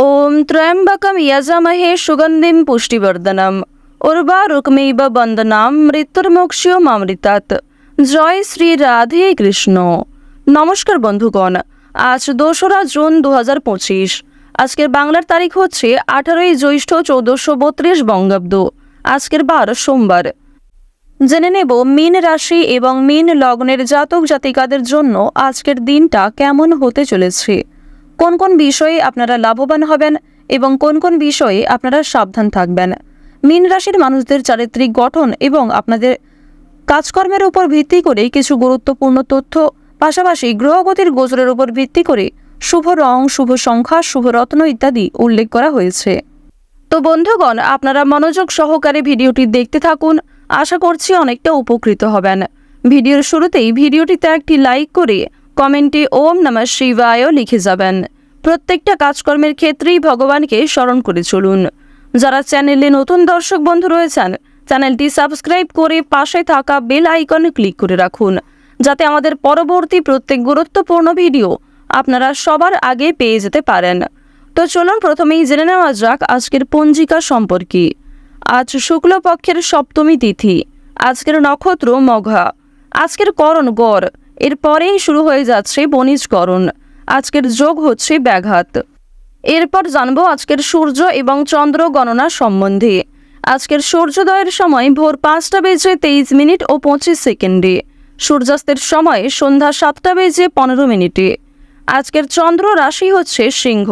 ওম ত্র্যম্বকম যজামহে সুগন্ধিম পুষ্টিবর্ধনম উর্বারুকমেব বন্দনাম মৃত্যুর্মোক্ষীয়মামৃতাৎ। জয় শ্রী রাধে কৃষ্ণ। নমস্কার বন্ধুগণ, আজ 2রা জুন 2025। আজকের বাংলার তারিখ হচ্ছে 18ই জ্যৈষ্ঠ 1432 বঙ্গাব্দ। আজকের বার সোমবার। জেনে নেব মীন রাশি এবং মীন লগ্নের জাতক জাতিকাদের জন্য আজকের দিনটা কেমন হতে চলেছে, কোন কোন বিষয়ে আপনারা লাভবান হবেন এবং কোন কোন বিষয়ে আপনারা সাবধান থাকবেন। মীন রাশির মানুষদের চারিত্রিক গঠন এবং আপনাদের কাজকর্মের উপর ভিত্তি করে কিছু গুরুত্বপূর্ণ তথ্য, পাশাপাশি গ্রহগতির গোচরের উপর ভিত্তি করে শুভ রং, শুভ সংখ্যা, শুভ রত্ন ইত্যাদি উল্লেখ করা হয়েছে। তো বন্ধুগণ, আপনারা মনোযোগ সহকারে ভিডিওটি দেখতে থাকুন। আশা করছি অনেকটা উপকৃত হবেন। ভিডিওর শুরুতেই ভিডিওটিতে একটি লাইক করে কমেন্টে ওম নমঃ শিবায় লিখে যাবেন। প্রত্যেকটা কাজকর্মের ক্ষেত্রেই ভগবানকে স্মরণ করে চলুন। যারা চ্যানেলে নতুন দর্শক বন্ধু রয়েছেন, চ্যানেলটি সাবস্ক্রাইব করে পাশে থাকা বেল আইকনে ক্লিক করে রাখুন, যাতে আমাদের পরবর্তী প্রত্যেক গুরুত্বপূর্ণ ভিডিও আপনারা সবার আগে পেয়ে যেতে পারেন। তো চলুন প্রথমেই জেনে নেওয়া যাক আজকের পঞ্জিকা সম্পর্কে। আজ শুক্লপক্ষের সপ্তমী তিথি। আজকের নক্ষত্র মঘা। আজকের করণ গড়। এরপরেই শুরু হয়ে যাচ্ছে বণিজকরণ। আজকের যোগ হচ্ছে ব্যাঘাত। এরপর জানবো আজকের সূর্য এবং চন্দ্র গণনা সম্বন্ধে। আজকের সূর্যোদয়ের সময় ভোর 5:23 ও 25 সেকেন্ডে। সূর্যাস্তের সময় সন্ধ্যা 7:15। আজকের চন্দ্র রাশি হচ্ছে সিংহ,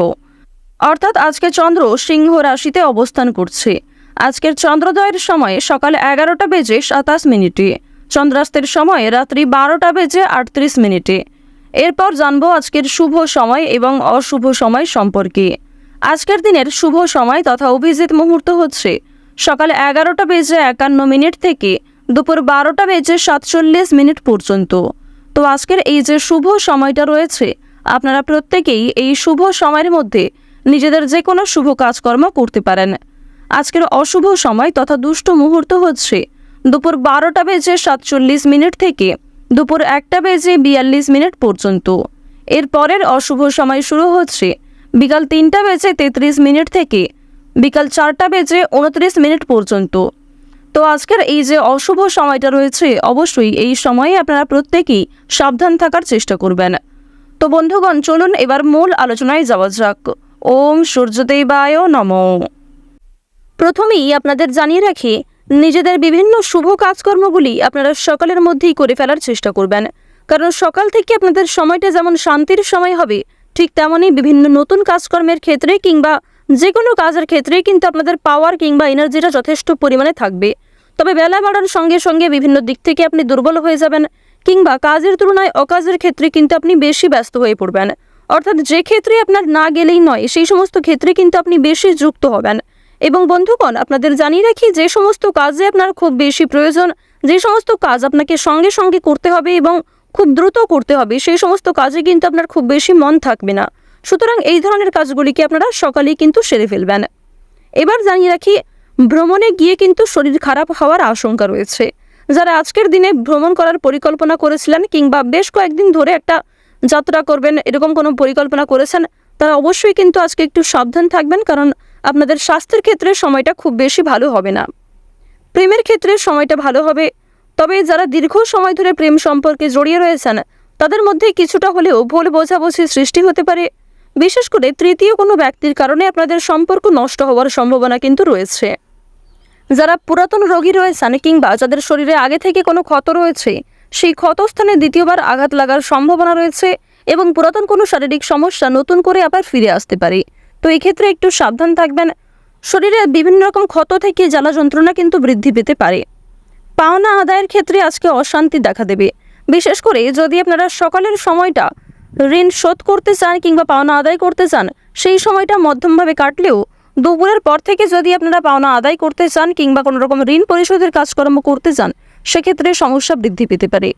অর্থাৎ আজকে চন্দ্র সিংহ রাশিতে অবস্থান করছে। আজকের চন্দ্রোদয়ের সময় সকাল 11:27। চন্দ্রাস্তের সময় রাত্রি 12:38। এরপর জানবো আজকের শুভ সময় এবং অশুভ সময় সম্পর্কে। আজকের দিনের শুভ সময় তথা অভিজিৎ মুহূর্ত হচ্ছে সকাল 11:51 থেকে দুপুর 12:47 পর্যন্ত। তো আজকের এই যে শুভ সময়টা রয়েছে, আপনারা প্রত্যেকেই এই শুভ সময়ের মধ্যে নিজেদের যে কোনো শুভ কাজকর্ম করতে পারেন। আজকের অশুভ সময় তথা দুষ্ট মুহূর্ত হচ্ছে দুপুর 12:47 থেকে দুপুর 1:42 পর্যন্ত। এর পরের অশুভ সময় শুরু হচ্ছে বিকাল 3:33 থেকে বিকাল 4:29 পর্যন্ত। তো আজকের এই যে অশুভ সময়টা রয়েছে, অবশ্যই এই সময়ে আপনারা প্রত্যেকেই সাবধান থাকার চেষ্টা করবেন। তো বন্ধুগণ, চলুন এবার মূল আলোচনায় যাওয়া যাক। ওম সূর্যদেবায় নমঃ। প্রথমেই আপনাদের জানিয়ে রাখি, নিজেদের বিভিন্ন শুভ কাজকর্মগুলি আপনারা সকালের মধ্যেই করে ফেলার চেষ্টা করবেন, কারণ সকাল থেকে আপনাদের সময়টা যেমন শান্তির সময় হবে, ঠিক তেমনই বিভিন্ন নতুন কাজকর্মের ক্ষেত্রে কিংবা যে কোনো কাজের ক্ষেত্রে কিন্তু আপনাদের পাওয়ার কিংবা এনার্জিটা যথেষ্ট পরিমাণে থাকবে। তবে বেলা বাড়ার সঙ্গে সঙ্গে বিভিন্ন দিক থেকে আপনি দুর্বল হয়ে যাবেন, কিংবা কাজের তুলনায় অকাজের ক্ষেত্রে কিন্তু আপনি বেশি ব্যস্ত হয়ে পড়বেন। অর্থাৎ যে ক্ষেত্রে আপনার না গেলেই নয়, সেই সমস্ত ক্ষেত্রে কিন্তু আপনি বেশি যুক্ত হবেন। এবং বন্ধুগণ, আপনাদের জানিয়ে রাখি, যে সমস্ত কাজে আপনার খুব বেশি প্রয়োজন, যে সমস্ত কাজ আপনাকে সঙ্গে সঙ্গে করতে হবে এবং খুব দ্রুত করতে হবে, সেই সমস্ত কাজে কিন্তু আপনার খুব বেশি মন থাকবে না। সুতরাং এই ধরনের কাজগুলিকে আপনারা সকালেই কিন্তু সেরে ফেলবেন। এবার জানিয়ে রাখি, ভ্রমণে গিয়ে কিন্তু শরীর খারাপ হওয়ার আশঙ্কা রয়েছে। যারা আজকের দিনে ভ্রমণ করার পরিকল্পনা করেছিলেন কিংবা বেশ কয়েকদিন ধরে একটা যাত্রা করবেন, এরকম কোনো পরিকল্পনা করেছেন, তারা অবশ্যই কিন্তু আজকে একটু সাবধান থাকবেন, কারণ আপনাদের স্বাস্থ্যের ক্ষেত্রে সময়টা খুব বেশি ভালো হবে না। প্রেমের ক্ষেত্রে সময়টা ভালো হবে, তবে যারা দীর্ঘ সময় ধরে প্রেম সম্পর্কে জড়িয়ে রয়েছেন, তাদের মধ্যে কিছুটা হলেও ভুল বোঝাবুঝি সৃষ্টি হতে পারে। বিশেষ করে তৃতীয় কোনো ব্যক্তির কারণে আপনাদের সম্পর্ক নষ্ট হওয়ার সম্ভাবনা কিন্তু রয়েছে। যারা পুরাতন রোগী রয়েছেন কিংবা যাদের শরীরে আগে থেকে কোনো ক্ষত রয়েছে, সেই ক্ষতস্থানে দ্বিতীয়বার আঘাত লাগার সম্ভাবনা রয়েছে এবং পুরাতন কোনো শারীরিক সমস্যা নতুন করে আবার ফিরে আসতে পারে। তো এই ক্ষেত্রে একটু সাবধান থাকবেন। শরীরে বিভিন্ন রকম ক্ষত থেকে জ্বালা যন্ত্রণা কিন্তু বৃদ্ধি পেতে পারে। পাওনা আদায়ের ক্ষেত্রে আজকে অশান্তি দেখা দেবে। বিশেষ করে যদি আপনারা সকালের সময়টা ঋণ শোধ করতে চান কিংবা পাওনা আদায় করতে চান, সেই সময়টা মধ্যমভাবে কাটলেও দুপুরের পর থেকে যদি আপনারা পাওনা আদায় করতে চান কিংবা কোনো রকম ঋণ পরিশোধের কাজকর্ম করতে চান, সেক্ষেত্রে সমস্যা বৃদ্ধি পেতে পারে।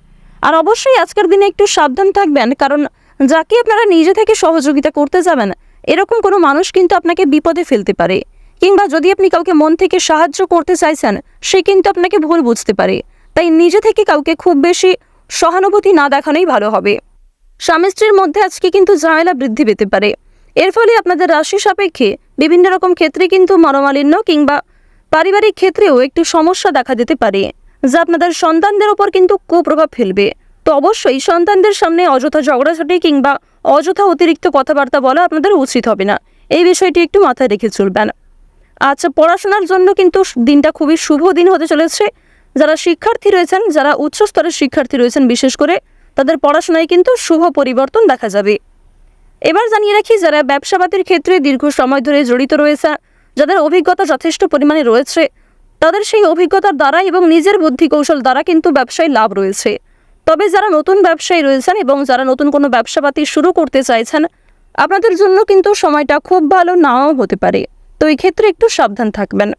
আর অবশ্যই আজকের দিনে একটু সাবধান থাকবেন, কারণ যাকে আপনারা নিজে থেকে সহযোগিতা করতে যাবেন, এরকম কোনো মানুষ কিন্তু আপনাকে বিপদে ফেলতে পারে, কিংবা যদি আপনি কাউকে মন থেকে সাহায্য করতে চাইছেন, সে কিন্তু আপনাকে ভুল বুঝতে পারে। তাই নিজে থেকে কাউকে খুব বেশি সহানুভূতি না দেখানোই ভালো হবে। স্বামী স্ত্রীর মধ্যে আজকে কিন্তু ঝামেলা বৃদ্ধি পেতে পারে এর ফলে আপনাদের রাশি সাপেক্ষে বিভিন্ন রকম ক্ষেত্রে কিন্তু মনোমালিন্য কিংবা পারিবারিক ক্ষেত্রেও একটি সমস্যা দেখা দিতে পারে, যা আপনাদের সন্তানদের ওপর কিন্তু কুপ্রভাব ফেলবে। তো অবশ্যই সন্তানদের সামনে অযথা ঝগড়াঝাটি কিংবা অযথা অতিরিক্ত কথাবার্তা বলা আপনাদের উচিত হবে না। এই বিষয়টি একটু মাথায় রেখে চলবেন। আচ্ছা, পড়াশোনার জন্য কিন্তু দিনটা খুবই শুভ দিন হতে চলেছে। যারা শিক্ষার্থী রয়েছেন, যারা উচ্চস্তরের শিক্ষার্থী রয়েছেন বিশেষ করে, তাদের পড়াশোনায় কিন্তু শুভ পরিবর্তন দেখা যাবে। এবার জানিয়ে রাখি, যারা ব্যবসাপাতির ক্ষেত্রে দীর্ঘ সময় ধরে জড়িত রয়েছে, যাদের অভিজ্ঞতা যথেষ্ট পরিমাণে রয়েছে, তাদের সেই অভিজ্ঞতার দ্বারা এবং নিজের বুদ্ধি কৌশল দ্বারা কিন্তু ব্যবসায় লাভ রয়েছে। তবে যারা নতুন ব্যবসায়ী রয়েছেন এবং যারা নতুন কোনো ব্যবসাপাতি শুরু করতে চাইছেন, আপনাদের জন্য কিন্তু সময়টা খুব ভালো নাও হতে পারে। তো এই ক্ষেত্রে একটু সাবধান থাকবেন।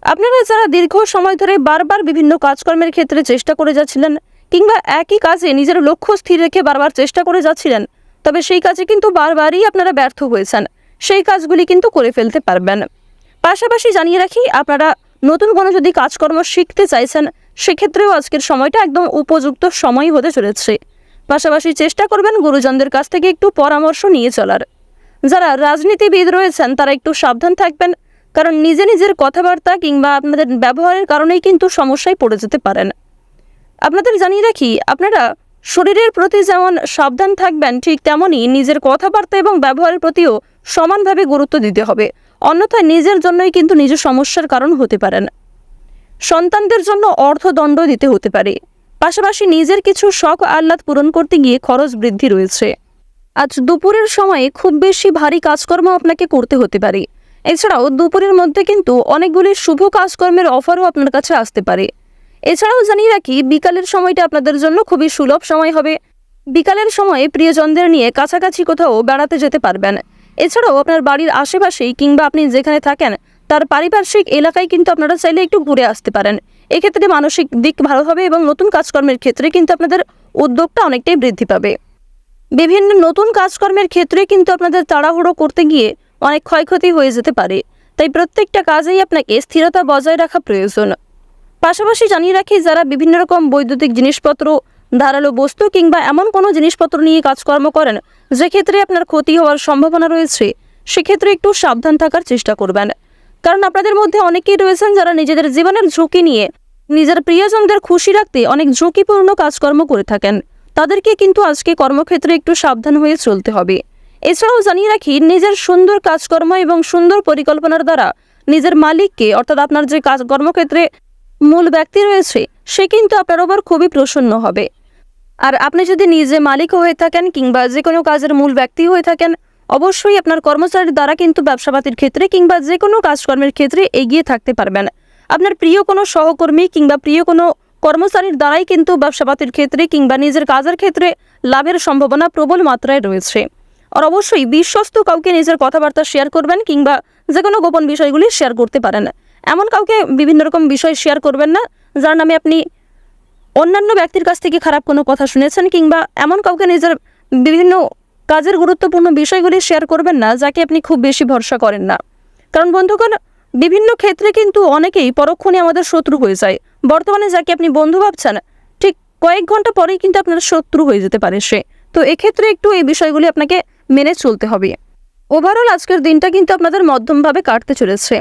আপনারা যারা দীর্ঘ সময় ধরে বারবার বিভিন্ন কাজকর্মের ক্ষেত্রে চেষ্টা করে যাচ্ছিলেন কিংবা একই কাজে নিজের লক্ষ্য স্থির রেখে বারবার চেষ্টা করে যাচ্ছিলেন, তবে সেই কাজে কিন্তু বারবারই আপনারা ব্যর্থ হয়েছেন, সেই কাজগুলি কিন্তু করে ফেলতে পারবেন। পাশাপাশি জানিয়ে রাখি, আপনারা নতুন কোনো যদি কাজকর্ম শিখতে চাইছেন, সেক্ষেত্রেও আজকের সময়টা একদম উপযুক্ত সময় হতে চলেছে। পাশাপাশি চেষ্টা করবেন গুরুজনদের কাছ থেকে একটু পরামর্শ নিয়ে চলার। যারা রাজনীতিবিদ রয়েছেন তারা একটু সাবধান থাকবেন, কারণ নিজের কথাবার্তা কিংবা আপনাদের ব্যবহারের কারণেই কিন্তু সমস্যায় পড়ে যেতে পারেন। আপনাদের জানিয়ে রাখি, আপনারা শরীরের প্রতি যেমন সাবধান থাকবেন, ঠিক তেমনই নিজের কথাবার্তা এবং ব্যবহারের প্রতিও সমানভাবে গুরুত্ব দিতে হবে। অন্যথায় নিজের জন্যই কিন্তু নিজের সমস্যার কারণ হতে পারেন। সন্তানদের জন্য অর্থদণ্ড দিতে হতে পারে। পাশাপাশি নিজের কিছু শখ আহ্লাদ পূরণ করতে গিয়ে খরচ বৃদ্ধি রয়েছে। আজ দুপুরের সময়ে খুব বেশি ভারী কাজকর্ম আপনাকে করতে হতে পারে। এছাড়াও দুপুরের মধ্যে কিন্তু অনেকগুলি শুভ কাজকর্মের অফারও আপনার কাছে আসতে পারে। এছাড়াও জানিয়ে রাখি, বিকালের সময়টা আপনাদের জন্য খুবই সুলভ সময় হবে। বিকালের সময়ে প্রিয়জনদের নিয়ে কাছাকাছি কোথাও বেড়াতে যেতে পারবেন। এছাড়াও আপনার বাড়ির আশেপাশেই কিংবা আপনি যেখানে থাকেন তার পারিপার্শ্বিক এলাকায় কিন্তু আপনারা চাইলে একটু ঘুরে আসতে পারেন। এক্ষেত্রে মানসিক দিক ভালো হবে এবং নতুন কাজকর্মের ক্ষেত্রে কিন্তু আপনাদের উদ্যোগটা অনেকটাই বৃদ্ধি পাবে। বিভিন্ন নতুন কাজকর্মের ক্ষেত্রে কিন্তু আপনাদের তাড়াহুড়ো করতে গিয়ে অনেক ক্ষয়ক্ষতি হয়ে যেতে পারে। তাই প্রত্যেকটা কাজেই আপনাকে স্থিরতা বজায় রাখা প্রয়োজন। পাশাপাশি জানিয়ে রাখি, যারা বিভিন্ন রকম বৈদ্যুতিক জিনিসপত্র, ধারালো বস্তু কিংবা এমন কোনো জিনিসপত্র নিয়ে কাজকর্ম করেন যে ক্ষেত্রে আপনার ক্ষতি হওয়ার সম্ভাবনা রয়েছে, সেক্ষেত্রে একটু সাবধান থাকার চেষ্টা করবেন। কারণ আপনাদের মধ্যে অনেকেই রয়েছেন যারা নিজেদের জীবনের ঝুঁকি নিয়ে নিজের প্রিয়জনদের খুশি রাখতে অনেক ঝুঁকিপূর্ণ কাজকর্ম করে থাকেন। তাদেরকে কিন্তু আজকে কর্মক্ষেত্রে একটু সাবধান হয়ে চলতে হবে। এছাড়াও জানিয়ে রাখি, নিজের সুন্দর কাজকর্ম এবং সুন্দর পরিকল্পনার দ্বারা নিজের মালিককে, অর্থাৎ আপনার যে কর্মক্ষেত্রে মূল ব্যক্তি রয়েছে, সে কিন্তু আপনার ওপর খুবই প্রসন্ন হবে। আর আপনি যদি নিজে মালিক হয়ে থাকেন কিংবা যে কোনো কাজের মূল ব্যক্তি হয়ে থাকেন, অবশ্যই আপনার কর্মচারীর দ্বারা কিন্তু ব্যবসাপাতির ক্ষেত্রে কিংবা যে কোনো কাজকর্মের ক্ষেত্রে এগিয়ে থাকতে পারবেন। আপনার প্রিয় কোনো সহকর্মী কিংবা প্রিয় কোনো কর্মচারীর দ্বারাই কিন্তু ব্যবসাপাতির ক্ষেত্রে কিংবা নিজের কাজের ক্ষেত্রে লাভের সম্ভাবনা প্রবল মাত্রায় রয়েছে। আর অবশ্যই বিশ্বস্ত কাউকে নিজের কথাবার্তা শেয়ার করবেন কিংবা যে কোনো গোপন বিষয়গুলি শেয়ার করতে পারেন। এমন কাউকে বিভিন্ন রকম বিষয় শেয়ার করবেন না যার নামে আপনি অন্যান্য ব্যক্তির কাছ থেকে খারাপ কোনো কথা শুনেছেন, কিংবা এমন কাউকে নিজের বিভিন্ন কাজের গুরুত্বপূর্ণ বিষয়গুলি শেয়ার করবেন না যাকে আপনি খুব বেশি ভরসা করেন না। কারণ বন্ধুগণ, বিভিন্ন ক্ষেত্রে কিন্তু অনেকেই পরক্ষণে আমাদের শত্রু হয়ে যায়। বর্তমানে যাকে আপনি বন্ধু ভাবছেন, ঠিক কয়েক ঘন্টা পরেই কিন্তু আপনার শত্রু হয়ে যেতে পারে সে। তো এক্ষেত্রে একটু এই বিষয়গুলি আপনাকে মেনে চলতে হবে। ওভারঅল আজকের দিনটা কিন্তু আপনাদের মধ্যমভাবে কাটতে চলেছে।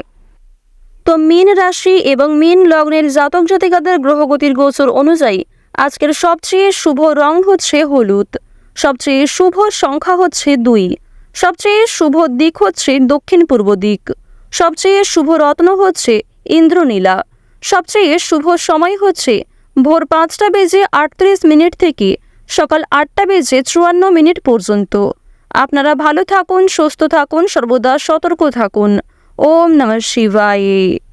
তো মীন রাশি এবং মীন লগ্নের জাতক জাতিকাদের গ্রহগতির গোচর অনুযায়ী আজকের সবচেয়ে শুভ রং হচ্ছে হলুদ, সবচেয়ে শুভ সংখ্যা হচ্ছে 2, সবচেয়ে শুভ দিক হচ্ছে দক্ষিণ পূর্ব দিক, সবচেয়ে শুভ রত্ন হচ্ছে ইন্দ্রনীলা, সবচেয়ে শুভ সময় হচ্ছে ভোর 5:38 থেকে সকাল 8:54 পর্যন্ত। আপনারা ভালো থাকুন, সুস্থ থাকুন, সর্বদা সতর্ক থাকুন। ওম নমঃ শিবায়।